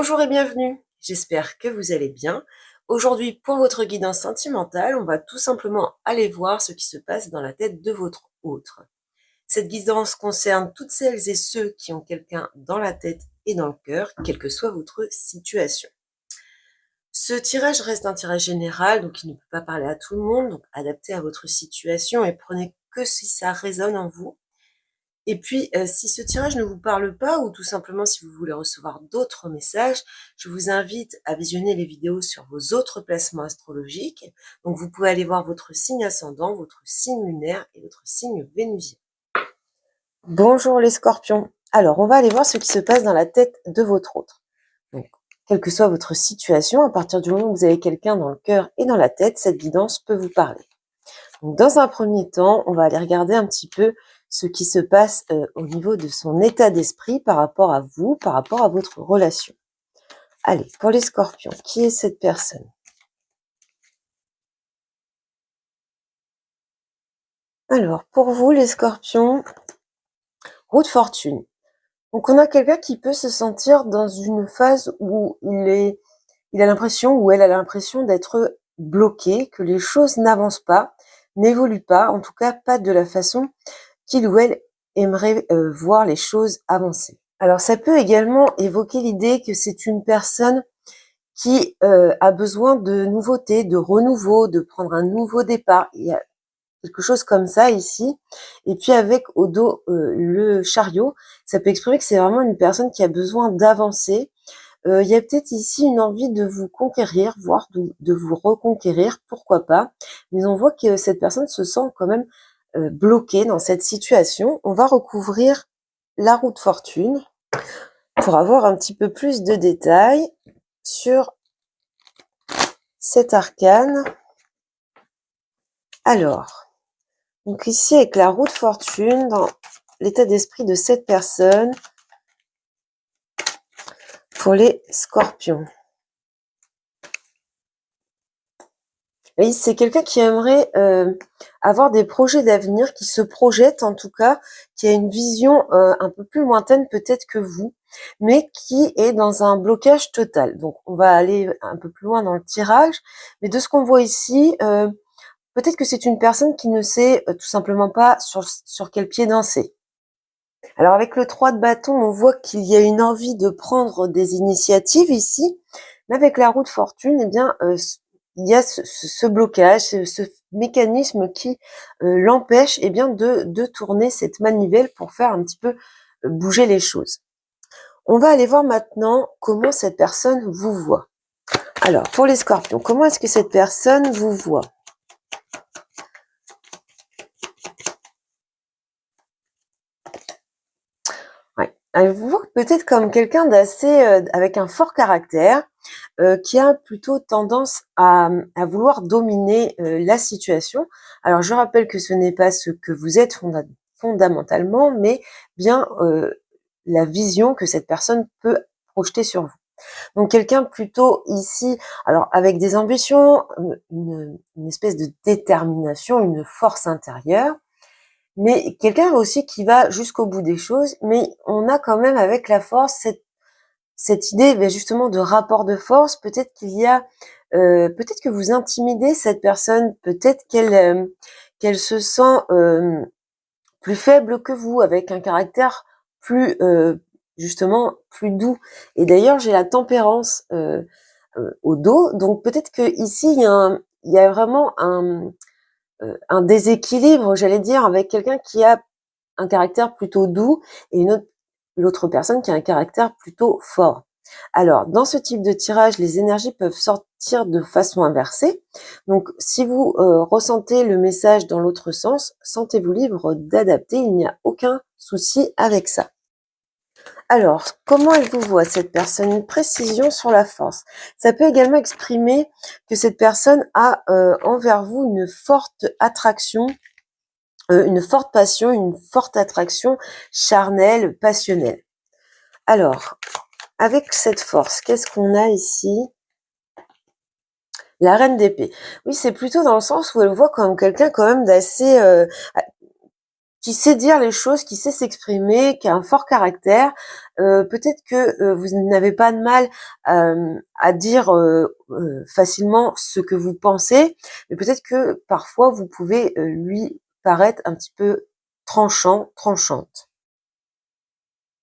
Bonjour et bienvenue, j'espère que vous allez bien. Aujourd'hui, pour votre guidance sentimentale, on va tout simplement aller voir ce qui se passe dans la tête de votre autre. Cette guidance concerne toutes celles et ceux qui ont quelqu'un dans la tête et dans le cœur, quelle que soit votre situation. Ce tirage reste un tirage général, donc il ne peut pas parler à tout le monde, donc adapté à votre situation et prenez que si ça résonne en vous. Et puis, si ce tirage ne vous parle pas ou tout simplement si vous voulez recevoir d'autres messages, je vous invite à visionner les vidéos sur vos autres placements astrologiques. Donc, vous pouvez aller voir votre signe ascendant, votre signe lunaire et votre signe vénusien. Bonjour les scorpions. Alors, on va aller voir ce qui se passe dans la tête de votre autre. Donc, quelle que soit votre situation, à partir du moment où vous avez quelqu'un dans le cœur et dans la tête, cette guidance peut vous parler. Donc, dans un premier temps, on va aller regarder un petit peu ce qui se passe au niveau de son état d'esprit par rapport à vous, par rapport à votre relation. Allez, pour les scorpions, qui est cette personne? Alors, pour vous, les scorpions, roue de fortune. Donc, on a quelqu'un qui peut se sentir dans une phase où il a l'impression, ou elle a l'impression d'être bloqué, que les choses n'avancent pas, n'évoluent pas, en tout cas pas de la façon qu'il ou elle aimerait voir les choses avancer. Alors ça peut également évoquer l'idée que c'est une personne qui a besoin de nouveautés, de renouveau, de prendre un nouveau départ. Il y a quelque chose comme ça ici. Et puis avec au dos le chariot, ça peut exprimer que c'est vraiment une personne qui a besoin d'avancer. Il y a peut-être ici une envie de vous conquérir, voire de vous reconquérir, pourquoi pas. Mais on voit que cette personne se sent quand même bloquée dans cette situation. On va recouvrir la roue de fortune pour avoir un petit peu plus de détails sur cet arcane. Alors, donc ici avec la roue de fortune, dans l'état d'esprit de cette personne, pour les scorpions. Oui, c'est quelqu'un qui aimerait avoir des projets d'avenir, qui se projette en tout cas, qui a une vision un peu plus lointaine peut-être que vous, mais qui est dans un blocage total. Donc on va aller un peu plus loin dans le tirage, mais de ce qu'on voit ici, peut-être que c'est une personne qui ne sait tout simplement pas sur quel pied danser. Alors avec le 3 de bâton, on voit qu'il y a une envie de prendre des initiatives ici, mais avec la roue de fortune, eh bien, il y a ce blocage, ce mécanisme qui l'empêche eh bien, de tourner cette manivelle pour faire un petit peu bouger les choses. On va aller voir maintenant comment cette personne vous voit. Alors, pour les scorpions, comment est-ce que cette personne vous voit? Ouais. Elle vous voit peut-être comme quelqu'un d'assez, avec un fort caractère, qui a plutôt tendance à vouloir dominer la situation. Alors je rappelle que ce n'est pas ce que vous êtes fondamentalement, mais bien la vision que cette personne peut projeter sur vous. Donc quelqu'un plutôt ici, alors avec des ambitions, une espèce de détermination, une force intérieure, mais quelqu'un aussi qui va jusqu'au bout des choses, mais on a quand même avec la force cette idée justement de rapport de force. Peut-être qu'il y a, peut-être que vous intimidez cette personne, peut-être qu'elle se sent plus faible que vous, avec un caractère plus justement plus doux. Et d'ailleurs, j'ai la tempérance au dos, donc peut-être que ici il y a vraiment un déséquilibre, j'allais dire, avec quelqu'un qui a un caractère plutôt doux et l'autre personne qui a un caractère plutôt fort. Alors, dans ce type de tirage, les énergies peuvent sortir de façon inversée. Donc, si vous ressentez le message dans l'autre sens, sentez-vous libre d'adapter. Il n'y a aucun souci avec ça. Alors, comment elle vous voit, cette personne? Une précision sur la force. Ça peut également exprimer que cette personne a envers vous une forte attraction, une forte passion, une forte attraction charnelle, passionnelle. Alors, avec cette force, qu'est-ce qu'on a ici? La reine d'épée. Oui, c'est plutôt dans le sens où elle voit comme quelqu'un quand même d'assez qui sait dire les choses, qui sait s'exprimer, qui a un fort caractère. Peut-être que vous n'avez pas de mal à dire facilement ce que vous pensez, mais peut-être que parfois vous pouvez lui paraître un petit peu tranchant, tranchante.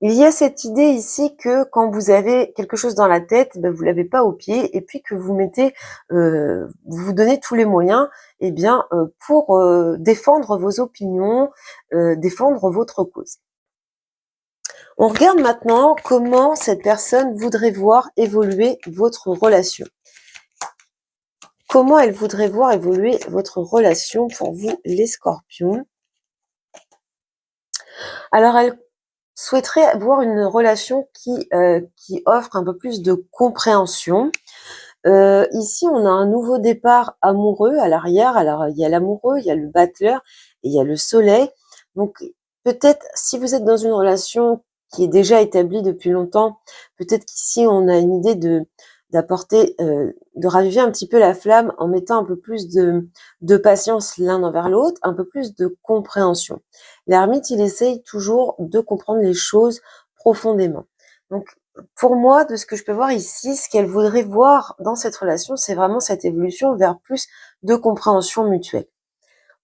Il y a cette idée ici que quand vous avez quelque chose dans la tête, ben vous l'avez pas au pied, et puis que vous mettez, vous vous donnez tous les moyens, eh bien, pour défendre vos opinions, défendre votre cause. On regarde maintenant comment cette personne voudrait voir évoluer votre relation. Comment elle voudrait voir évoluer votre relation pour vous, les Scorpions? Alors, elle souhaiterait avoir une relation qui offre un peu plus de compréhension. Ici, on a un nouveau départ amoureux à l'arrière. Alors, il y a l'amoureux, il y a le battleur et il y a le soleil. Donc, peut-être si vous êtes dans une relation qui est déjà établie depuis longtemps, peut-être qu'ici, on a une idée d'apporter, de raviver un petit peu la flamme en mettant un peu plus de patience l'un envers l'autre, un peu plus de compréhension. L'ermite, il essaye toujours de comprendre les choses profondément. Donc, pour moi, de ce que je peux voir ici, ce qu'elle voudrait voir dans cette relation, c'est vraiment cette évolution vers plus de compréhension mutuelle.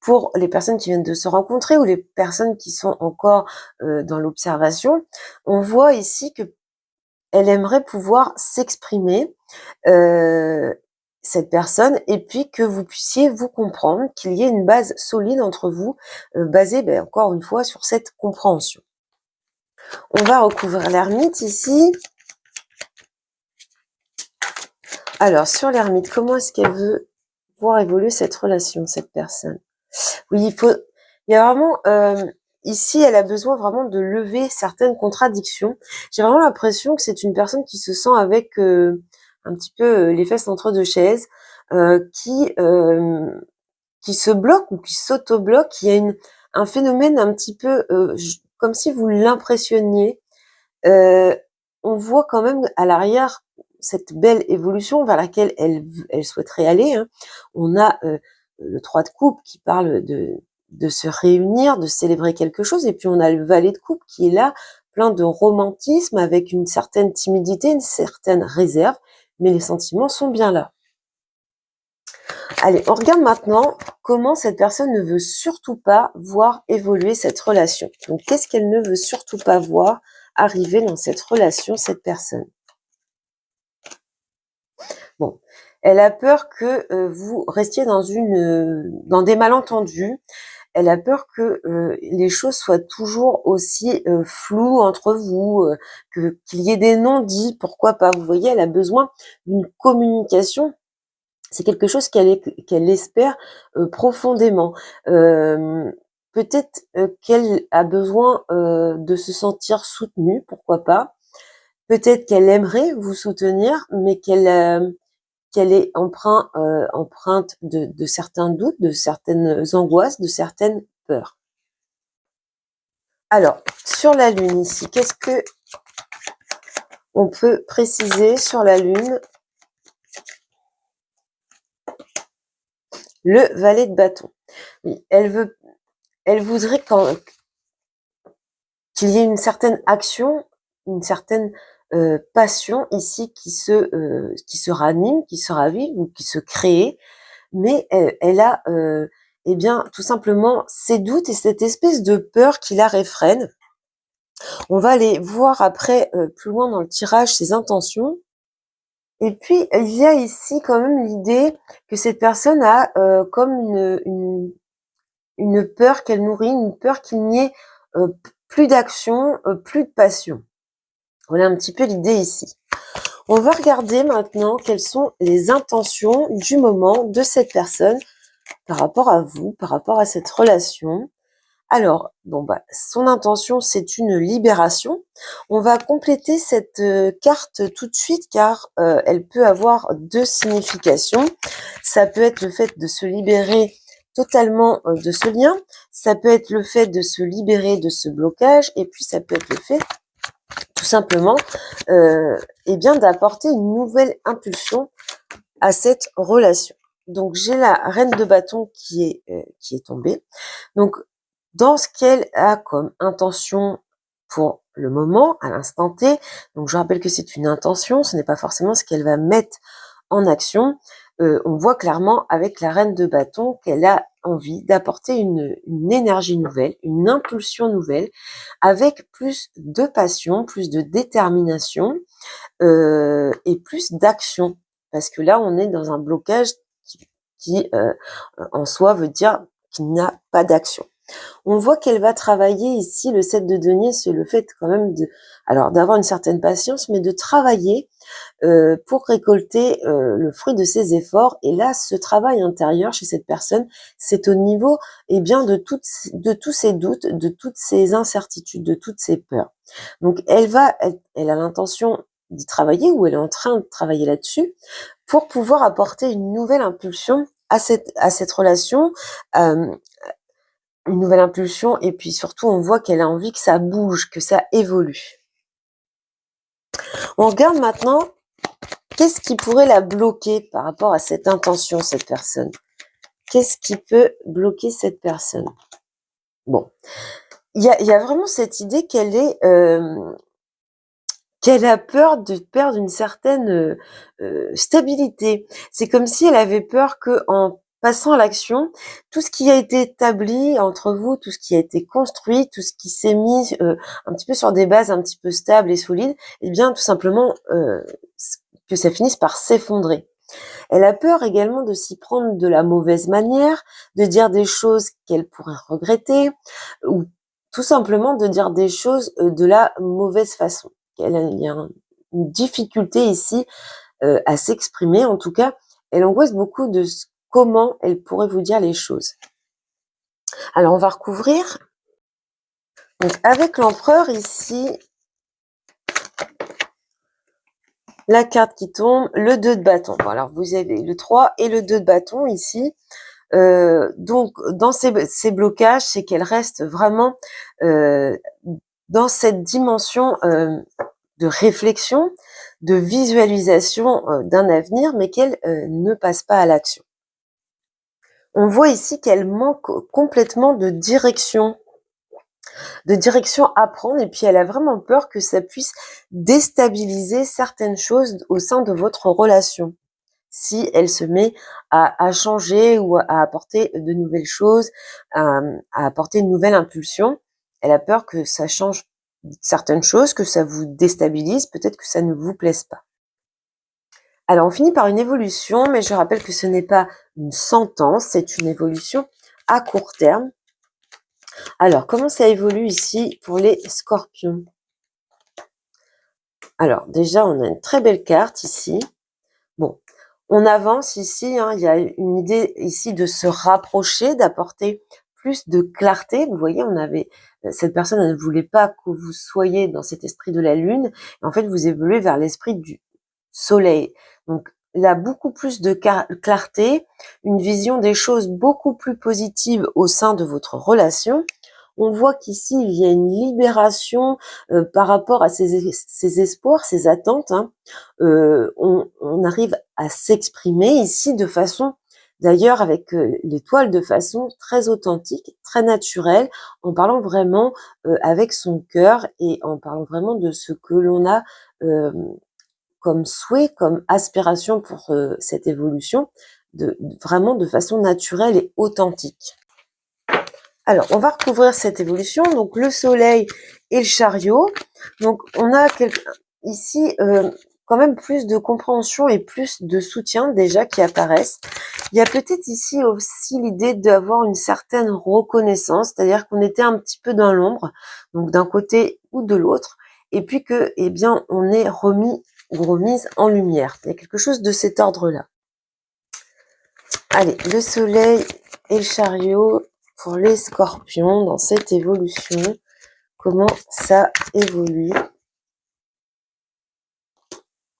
Pour les personnes qui viennent de se rencontrer ou les personnes qui sont encore dans l'observation, on voit ici que elle aimerait pouvoir s'exprimer, euh, cette personne, et puis que vous puissiez vous comprendre, qu'il y ait une base solide entre vous, basée, encore une fois, sur cette compréhension. On va recouvrir l'ermite ici. Alors, sur l'ermite, comment est-ce qu'elle veut voir évoluer cette relation, cette personne? Oui, il y a vraiment, ici, elle a besoin vraiment de lever certaines contradictions. J'ai vraiment l'impression que c'est une personne qui se sent avec un petit peu les fesses entre deux chaises, euh, qui, euh, qui se bloque ou qui s'auto-bloque. Il y a un phénomène un petit peu comme si vous l'impressionniez. Euh, on voit quand même à l'arrière cette belle évolution vers laquelle elle souhaiterait aller, hein. On a le 3 de coupe qui parle de se réunir, de célébrer quelque chose, et puis on a le valet de coupe qui est là, plein de romantisme, avec une certaine timidité, une certaine réserve, mais les sentiments sont bien là. Allez, on regarde maintenant comment cette personne ne veut surtout pas voir évoluer cette relation. Donc, qu'est-ce qu'elle ne veut surtout pas voir arriver dans cette relation, cette personne? Bon, elle a peur que vous restiez dans des malentendus. Elle a peur que les choses soient toujours aussi floues entre vous, qu'il y ait des non-dits, pourquoi pas. Vous voyez, elle a besoin d'une communication. C'est quelque chose qu'elle espère profondément. Peut-être qu'elle a besoin de se sentir soutenue, pourquoi pas. Peut-être qu'elle aimerait vous soutenir, mais qu'elle est empreinte de certains doutes, de certaines angoisses, de certaines peurs. Alors, sur la Lune ici, qu'est-ce que on peut préciser sur la Lune? Le valet de bâton. Oui, elle voudrait qu'il y ait une certaine action, une certaine passion ici qui se ranime, qui se ravive ou qui se crée, mais elle a eh bien tout simplement ses doutes et cette espèce de peur qui la réfrène. On va aller voir après plus loin dans le tirage ses intentions. Et puis il y a ici quand même l'idée que cette personne a comme une peur qu'elle nourrit, une peur qu'il n'y ait plus d'action, plus de passion. Voilà un petit peu l'idée ici. On va regarder maintenant quelles sont les intentions du moment de cette personne par rapport à vous, par rapport à cette relation. Alors, son intention, c'est une libération. On va compléter cette carte tout de suite car elle peut avoir deux significations. Ça peut être le fait de se libérer totalement de ce lien. Ça peut être le fait de se libérer de ce blocage. Et puis, ça peut être le fait tout simplement d'apporter une nouvelle impulsion à cette relation. Donc j'ai la reine de bâton qui est tombée. Donc dans ce qu'elle a comme intention pour le moment, à l'instant T. Donc je rappelle que c'est une intention, ce n'est pas forcément ce qu'elle va mettre en action. On voit clairement avec la reine de bâton qu'elle a envie d'apporter une énergie nouvelle, une impulsion nouvelle, avec plus de passion, plus de détermination et plus d'action. Parce que là, on est dans un blocage qui en soi veut dire qu'il n'y a pas d'action. On voit qu'elle va travailler ici, le 7 de denier, c'est le fait quand même d'avoir une certaine patience, mais de travailler pour récolter le fruit de ses efforts. Et là, ce travail intérieur chez cette personne, c'est au niveau bien de tous ses doutes, de toutes ses incertitudes, de toutes ses peurs. Donc elle a l'intention d'y travailler, ou elle est en train de travailler là-dessus, pour pouvoir apporter une nouvelle impulsion à cette relation, une nouvelle impulsion, et puis surtout on voit qu'elle a envie que ça bouge, que ça évolue. On regarde maintenant qu'est-ce qui pourrait la bloquer par rapport à cette intention, cette personne. Qu'est-ce qui peut bloquer cette personne? Bon, il y a vraiment cette idée qu'elle a peur de perdre une certaine stabilité. C'est comme si elle avait peur que, en passant à l'action, tout ce qui a été établi entre vous, tout ce qui a été construit, tout ce qui s'est mis un petit peu sur des bases un petit peu stables et solides, eh bien tout simplement que ça finisse par s'effondrer. Elle a peur également de s'y prendre de la mauvaise manière, de dire des choses qu'elle pourrait regretter, ou tout simplement de dire des choses de la mauvaise façon. Il y a une difficulté ici à s'exprimer. En tout cas, elle angoisse beaucoup de comment elle pourrait vous dire les choses. Alors, on va recouvrir. Donc, avec l'empereur ici, la carte qui tombe, le 2 de bâton. Bon, alors, vous avez le 3 et le 2 de bâton ici. Donc, dans ces blocages, c'est qu'elle reste vraiment dans cette dimension de réflexion, de visualisation d'un avenir, mais qu'elle ne passe pas à l'action. On voit ici qu'elle manque complètement de direction à prendre, et puis elle a vraiment peur que ça puisse déstabiliser certaines choses au sein de votre relation. Si elle se met à changer ou à apporter de nouvelles choses, à apporter une nouvelle impulsion, elle a peur que ça change certaines choses, que ça vous déstabilise, peut-être que ça ne vous plaise pas. Alors on finit par une évolution, mais je rappelle que ce n'est pas une sentence, c'est une évolution à court terme. Alors comment ça évolue ici pour les scorpions? Alors déjà on a une très belle carte ici. Bon, on avance ici, il y a une idée ici de se rapprocher, d'apporter plus de clarté. Vous voyez, cette personne, elle ne voulait pas que vous soyez dans cet esprit de la lune. En fait, vous évoluez vers l'esprit du soleil. Donc là, beaucoup plus de clarté, une vision des choses beaucoup plus positive au sein de votre relation. On voit qu'ici, il y a une libération par rapport à ses espoirs, ses attentes. On arrive à s'exprimer ici de façon, d'ailleurs avec l'étoile, de façon très authentique, très naturelle, en parlant vraiment avec son cœur et en parlant vraiment de ce que l'on a comme souhait, comme aspiration pour cette évolution, vraiment de façon naturelle et authentique. Alors, on va recouvrir cette évolution, donc le soleil et le chariot. Donc, on a ici quand même plus de compréhension et plus de soutien déjà qui apparaissent. Il y a peut-être ici aussi l'idée d'avoir une certaine reconnaissance, c'est-à-dire qu'on était un petit peu dans l'ombre, donc d'un côté ou de l'autre, et puis que, on est remis ou remise en lumière. Il y a quelque chose de cet ordre-là. Allez, le soleil et le chariot pour les scorpions dans cette évolution. Comment ça évolue?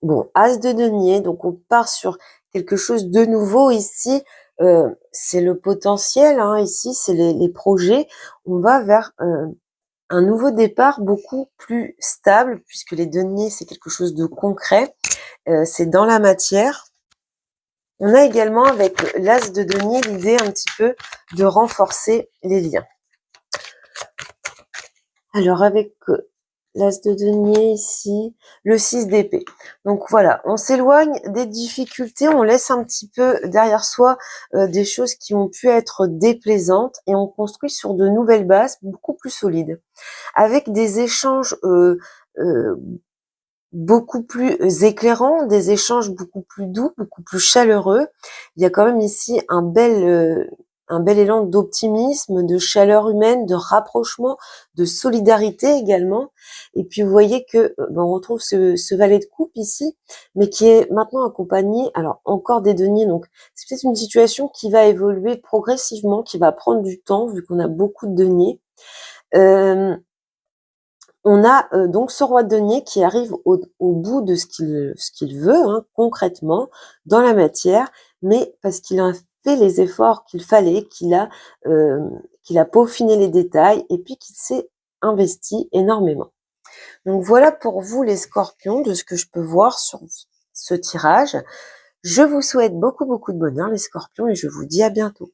Bon, as de denier, donc on part sur quelque chose de nouveau ici. C'est le potentiel, ici, c'est les projets. On va vers un nouveau départ beaucoup plus stable, puisque les deniers, c'est quelque chose de concret. C'est dans la matière. On a également avec l'as de denier l'idée un petit peu de renforcer les liens. Alors avec l'as de denier ici, le 6 d'épée. Donc voilà, on s'éloigne des difficultés, on laisse un petit peu derrière soi des choses qui ont pu être déplaisantes et on construit sur de nouvelles bases beaucoup plus solides. Avec des échanges euh, beaucoup plus éclairants, des échanges beaucoup plus doux, beaucoup plus chaleureux. Il y a quand même ici un bel élan d'optimisme, de chaleur humaine, de rapprochement, de solidarité également. Et puis vous voyez que on retrouve ce valet de coupe ici, mais qui est maintenant accompagné, alors encore des deniers. Donc c'est peut-être une situation qui va évoluer progressivement, qui va prendre du temps vu qu'on a beaucoup de deniers. Euh, on a donc ce roi de denier qui arrive au bout de ce qu'il veut, hein, concrètement, dans la matière, mais parce qu'il a fait les efforts qu'il fallait, euh, qu'il a peaufiné les détails et puis qu'il s'est investi énormément. Donc voilà pour vous les scorpions, de ce que je peux voir sur ce tirage. Je vous souhaite beaucoup de bonheur les scorpions et je vous dis à bientôt.